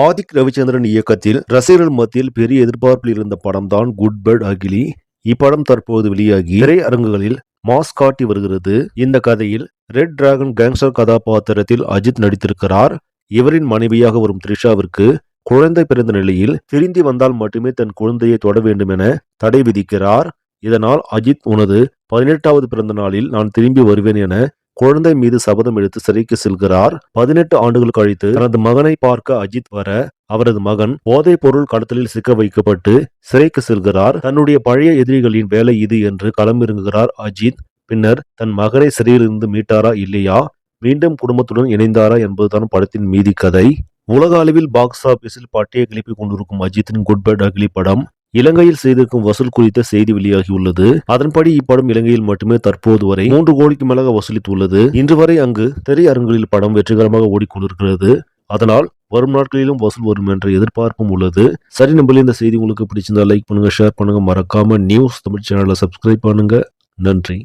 ஆதிக் ரவிச்சந்திரன் இயக்கத்தில் ரசிகர்கள் மத்தியில் பெரிய எதிர்பார்ப்பில் இருந்த படம் தான் குட் பேட் அகிலி. இப்படம் தற்போது வெளியாகி திரையரங்குகளில் மாஸ் காட்டி வருகிறது. இந்த கதையில் ரெட் டிராகன் கேங்ஸ்டர் கதாபாத்திரத்தில் அஜித் நடித்திருக்கிறார். இவரின் மனைவியாக வரும் த்ரிஷாவிற்கு குழந்தை பிறந்த நிலையில் திரும்பி வந்தால் மட்டுமே தன் குழந்தையை தொட வேண்டும் என தடை விதிக்கிறார். இதனால் அஜித் உனது 18வது பிறந்த நாளில் நான் திரும்பி வருவேன் என குழந்தை மீது சபதம் எடுத்து சிறைக்கு செல்கிறார். 18 ஆண்டுகள் கழித்து தனது மகனை பார்க்க அஜித் வர அவரது மகன் போதைப் பொருள் கடத்தலில் சிக்க வைக்கப்பட்டு சிறைக்கு செல்கிறார். தன்னுடைய பழைய எதிரிகளின் வேலை இது என்று களமிறங்குகிறார் அஜித். பின்னர் தன் மகனை சிறையிலிருந்து மீட்டாரா இல்லையா, மீண்டும் குடும்பத்துடன் இணைந்தாரா என்பதுதான் படத்தின் மீதி கதை. உலக அளவில் பாக்ஸ் ஆபீஸில் பட்டையை கிளப்பிக் கொண்டிருக்கும் அஜித்தின் குட் பேட் அகிலி படம் இலங்கையில் செய்திருக்கும் வசூல் குறித்த செய்தி வெளியாகியுள்ளது. அதன்படி இப்படம் இலங்கையில் மட்டுமே தற்போது வரை 3 கோடிக்கு மேலாக வசூலித்துள்ளது. இன்று வரை அங்கு திரையரங்குகளில் படம் வெற்றிகரமாக ஓடிக்கொண்டிருக்கிறது. அதனால் வரும் நாட்களிலும் வசூல் வரும் என்ற எதிர்பார்ப்பும் உள்ளது. சரி நம்பளே, இந்த செய்தி உங்களுக்கு பிடிச்சிருந்தா லைக் பண்ணுங்க, ஷேர் பண்ணுங்க, மறக்காம நியூஸ் தமிழ் சேனலை சப்ஸ்கிரைப் பண்ணுங்க. நன்றி.